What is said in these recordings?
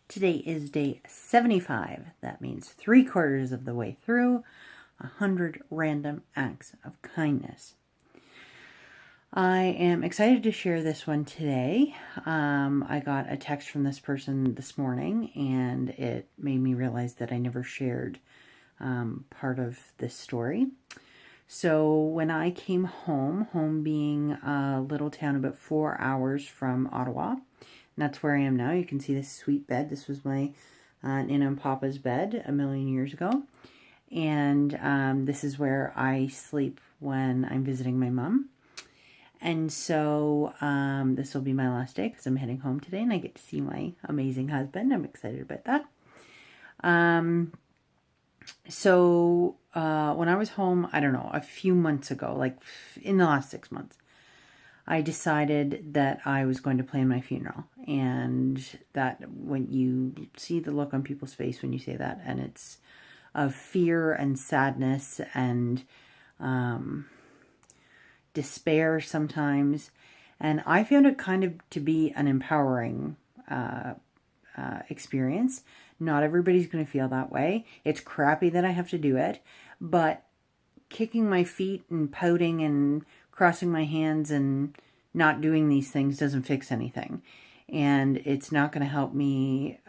Today is day 75. That means 3/4 of the way through 100 random acts of kindness. I am excited to share this one today. I got a text from this person this morning, and it made me realize that I never shared part of this story. So when I came home being a little town about 4 hours from Ottawa, and that's where I am now. You can see this sweet bed. This was my Nina and Papa's bed a million years ago. And this is where I sleep when I'm visiting my mom. And so this will be my last day because I'm heading home today and I get to see my amazing husband. I'm excited about that. So when I was home, I don't know, a few months ago, like in the last 6 months, I decided that I was going to plan my funeral. And that when you see the look on people's face when you say that, and it's of fear and sadness and despair sometimes. And I found it kind of to be an empowering experience. Not everybody's going to feel that way. It's crappy that I have to do it, but kicking my feet and pouting and crossing my hands and not doing these things doesn't fix anything. And it's not going to help me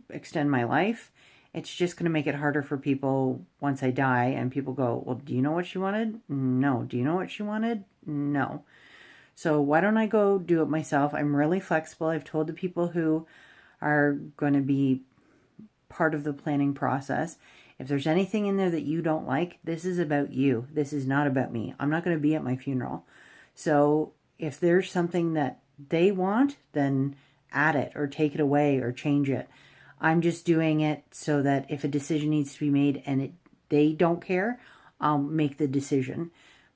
extend my life. It's just going to make it harder for people once I die, and people go, well, do you know what she wanted? No. Do you know what she wanted? No. So why don't I go do it myself? I'm really flexible. I've told the people who are going to be part of the planning process, if there's anything in there that you don't like, this is about you. This is not about me. I'm not going to be at my funeral. So if there's something that they want, then add it or take it away or change it. I'm just doing it so that if a decision needs to be made and they don't care, I'll make the decision.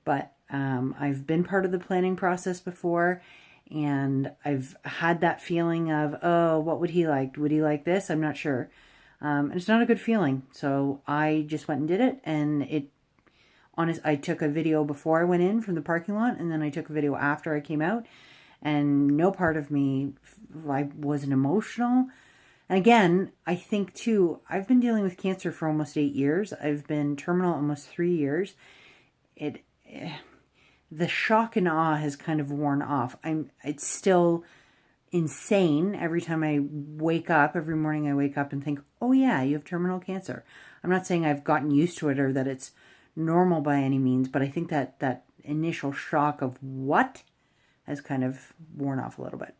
But I've been part of the planning process before, and I've had that feeling of, oh, what would he like? Would he like this? I'm not sure. And it's not a good feeling. So I just went and did it, and I took a video before I went in from the parking lot, and then I took a video after I came out, and no part of me, I wasn't emotional. And again, I think too, I've been dealing with cancer for almost 8 years. I've been terminal almost 3 years. The shock and awe has kind of worn off. It's still insane every time I wake up, every morning I wake up and think, oh yeah, you have terminal cancer. I'm not saying I've gotten used to it or that it's normal by any means, but I think that initial shock of what has kind of worn off a little bit.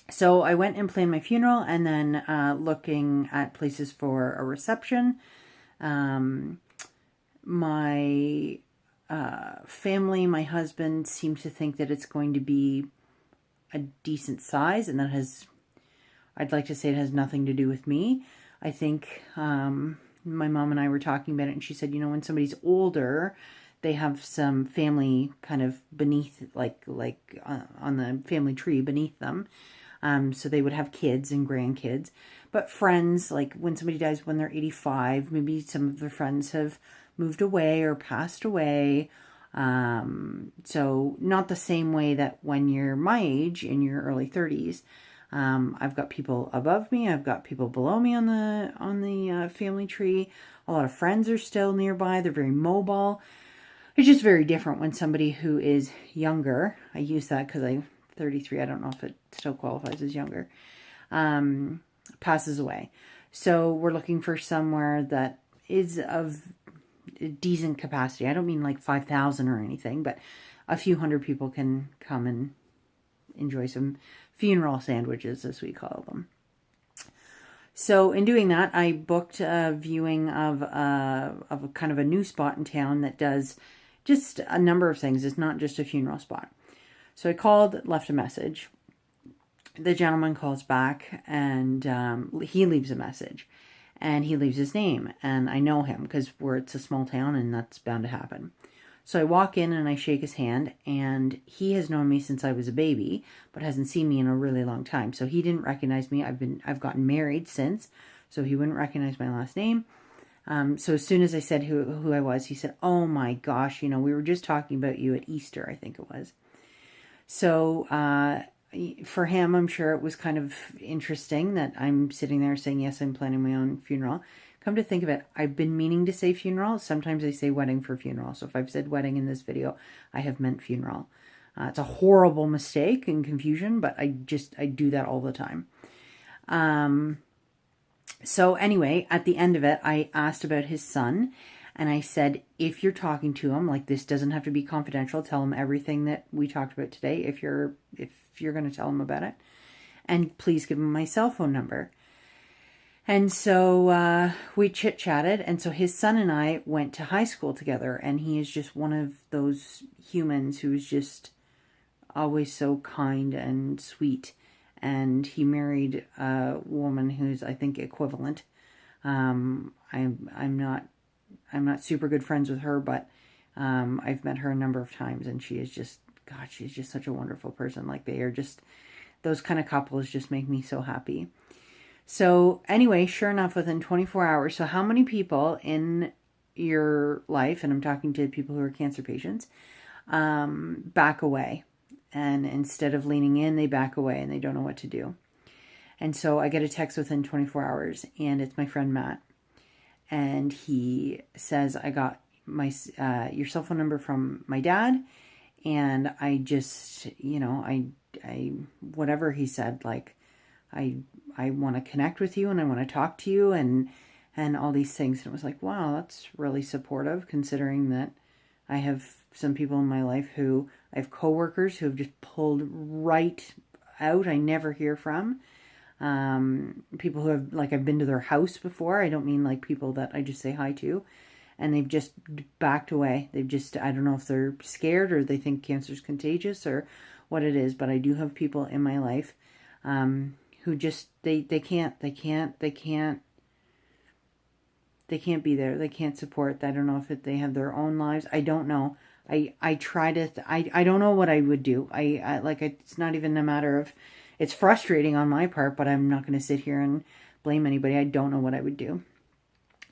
So I went and planned my funeral, and then looking at places for a reception. My family, my husband, seem to think that it's going to be a decent size, and I'd like to say it has nothing to do with me. I think my mom and I were talking about it, and she said, when somebody's older, they have some family kind of beneath, like on the family tree beneath them. So they would have kids and grandkids. But friends, like when somebody dies when they're 85, maybe some of their friends have moved away or passed away. So not the same way that when you're my age, in your early 30s. I've got people above me. I've got people below me on the family tree. A lot of friends are still nearby. They're very mobile. It's just very different when somebody who is younger, I use that because I'm 33, I don't know if it still qualifies as younger, passes away. So we're looking for somewhere that is of decent capacity. I don't mean like 5,000 or anything, but a few hundred people can come and enjoy some funeral sandwiches, as we call them. So in doing that, I booked a viewing of a kind of a new spot in town that does just a number of things. It's not just a funeral spot. So I called, left a message. The gentleman calls back, and he leaves a message. And he leaves his name. And I know him because it's a small town, and that's bound to happen. So I walk in and I shake his hand, and he has known me since I was a baby, but hasn't seen me in a really long time. So he didn't recognize me. I've gotten married since, so he wouldn't recognize my last name. So as soon as I said who I was, he said, oh my gosh, we were just talking about you at Easter, I think it was. So for him, I'm sure it was kind of interesting that I'm sitting there saying, yes, I'm planning my own funeral. Come to think of it, I've been meaning to say funeral. Sometimes I say wedding for funeral. So if I've said wedding in this video, I have meant funeral. It's a horrible mistake and confusion, but I do that all the time. So anyway, at the end of it, I asked about his son, and I said, if you're talking to him, like, this doesn't have to be confidential. Tell him everything that we talked about today, if you're going to tell him about it. And please give him my cell phone number. And so we chit-chatted, and so his son and I went to high school together, and he is just one of those humans who's just always so kind and sweet. And he married a woman who's, I think, equivalent. I'm not super good friends with her, but I've met her a number of times, and she is just, God, she's just such a wonderful person. Like, they are just, those kind of couples just make me so happy. So anyway, sure enough, within 24 hours, so how many people in your life, and I'm talking to people who are cancer patients, back away? And instead of leaning in, they back away and they don't know what to do. And so I get a text within 24 hours, and it's my friend Matt. And he says, I got my your cell phone number from my dad, and I just, I whatever he said, like, I want to connect with you, and I want to talk to you, and all these things. And it was like, wow, that's really supportive, considering that I have some people in my life who, I have coworkers who have just pulled right out. I never hear from. People who have, like, I've been to their house before. I don't mean like people that I just say hi to. And they've just backed away. They've just, I don't know if they're scared or they think cancer's contagious or what it is. But I do have people in my life who just, they can't be there. They can't support. I don't know if they have their own lives. I don't know. I try to, I don't know what I would do. It's not even a matter of, it's frustrating on my part, but I'm not going to sit here and blame anybody. I don't know what I would do.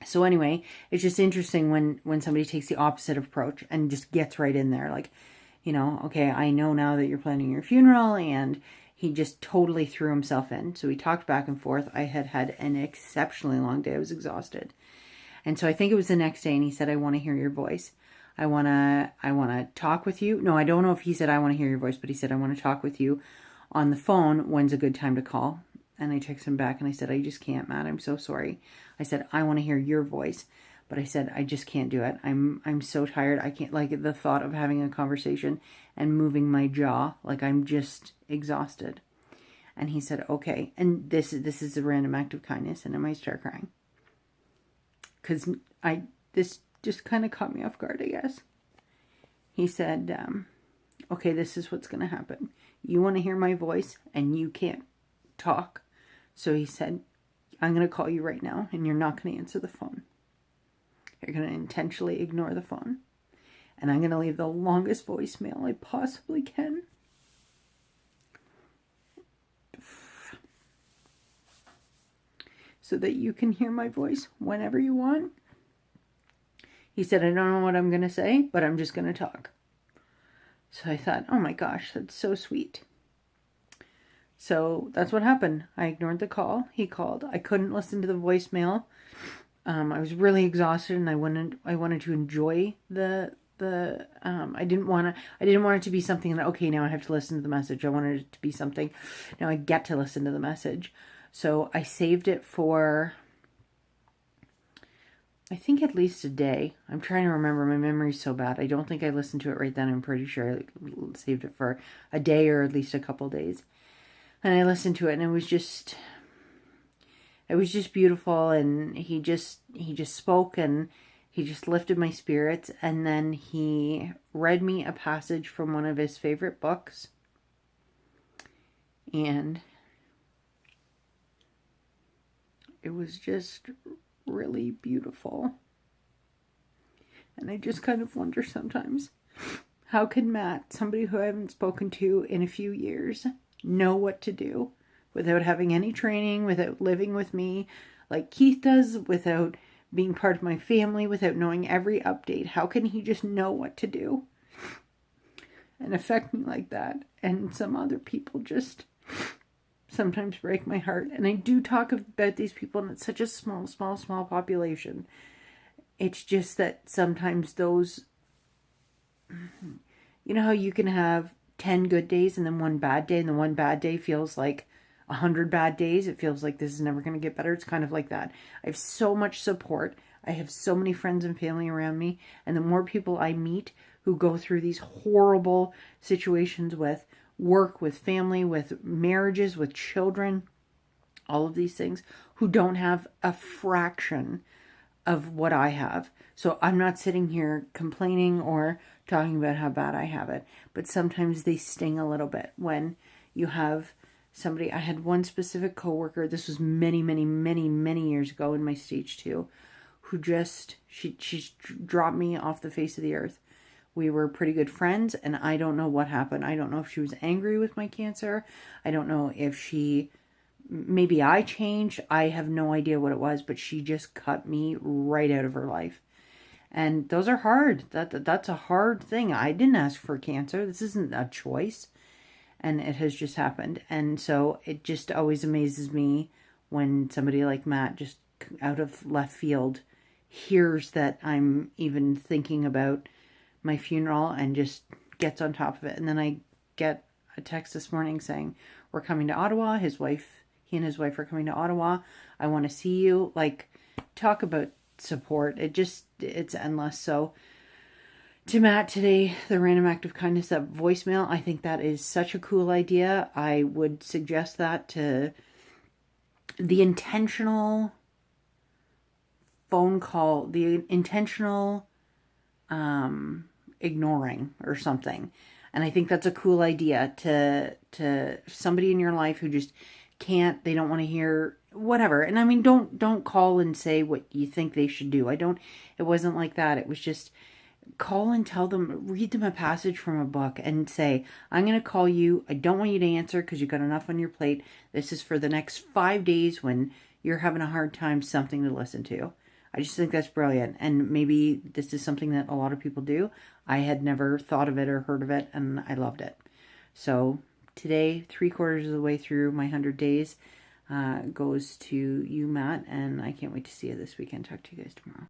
So anyway, it's just interesting when somebody takes the opposite approach and just gets right in there. Like, okay, I know now that you're planning your funeral, and he just totally threw himself in. So we talked back and forth. I had an exceptionally long day. I was exhausted. And so I think it was the next day, and he said, I want to hear your voice. I want to talk with you. No, I don't know if he said, I want to hear your voice, but he said, I want to talk with you on the phone. When's a good time to call? And I texted him back, and I said, I just can't, Matt. I'm so sorry. I said, I want to hear your voice. But I said, I just can't do it. I'm so tired. I can't, like, the thought of having a conversation and moving my jaw, like, I'm just exhausted. And he said, okay. And this is a random act of kindness, and I might start crying. Because this just kind of caught me off guard, I guess. He said, okay, this is what's going to happen. You want to hear my voice, and you can't talk. So he said, I'm going to call you right now, and you're not going to answer the phone. You're going to intentionally ignore the phone. And I'm going to leave the longest voicemail I possibly can. So that you can hear my voice whenever you want. He said, I don't know what I'm going to say, but I'm just going to talk. So I thought, oh my gosh, that's so sweet. So that's what happened. I ignored the call. He called. I couldn't listen to the voicemail. I was really exhausted, and I wanted to enjoy the I didn't want it to be something that, okay, now I have to listen to the message. I wanted it to be something, now I get to listen to the message. So I saved it for, I think, at least a day. I'm trying to remember. My memory's so bad. I don't think I listened to it right then. I'm pretty sure I saved it for a day or at least a couple days. And I listened to it, and it was just beautiful. And he just spoke, and he just lifted my spirits. And then he read me a passage from one of his favorite books. And it was just really beautiful. And I just kind of wonder sometimes, how can Matt, somebody who I haven't spoken to in a few years, know what to do without having any training, without living with me like Keith does, without being part of my family, without knowing every update? How can he just know what to do? and affect me like that. And some other people just sometimes break my heart. And I do talk about these people, and it's such a small population. It's just that sometimes those, you know how you can have 10 good days and then one bad day, and the one bad day feels like 100 bad days. It feels like this is never going to get better. It's kind of like that. I have so much support. I have so many friends and family around me. And the more people I meet who go through these horrible situations with work, with family, with marriages, with children, all of these things, who don't have a fraction of what I have. So I'm not sitting here complaining or talking about how bad I have it, but sometimes they sting a little bit when you have somebody. I had one specific coworker, this was many years ago in my stage 2, who just, she dropped me off the face of the earth. We were pretty good friends, and I don't know what happened. I don't know if she was angry with my cancer. I don't know if maybe I changed. I have no idea what it was, but she just cut me right out of her life. And those are hard. That's a hard thing. I didn't ask for cancer. This isn't a choice. And it has just happened. And so it just always amazes me when somebody like Matt, just out of left field, hears that I'm even thinking about my funeral and just gets on top of it. And then I get a text this morning saying, we're coming to Ottawa. He and his wife are coming to Ottawa. I want to see you. Like, talk about support. It's endless. So to Matt today, the random act of kindness, that voicemail, I think that is such a cool idea. I would suggest that to the intentional phone call, the intentional ignoring or something. And I think that's a cool idea to somebody in your life who just can't, they don't want to hear whatever. And I mean, don't call and say what you think they should do. It wasn't like that. It was just call and tell them, read them a passage from a book and say, I'm going to call you. I don't want you to answer because you've got enough on your plate. This is for the next 5 days when you're having a hard time, something to listen to. I just think that's brilliant. And maybe this is something that a lot of people do. I had never thought of it or heard of it, and I loved it. So today, 3/4 of the way through my 100 days, goes to you, Matt, and I can't wait to see you this weekend. Talk to you guys tomorrow.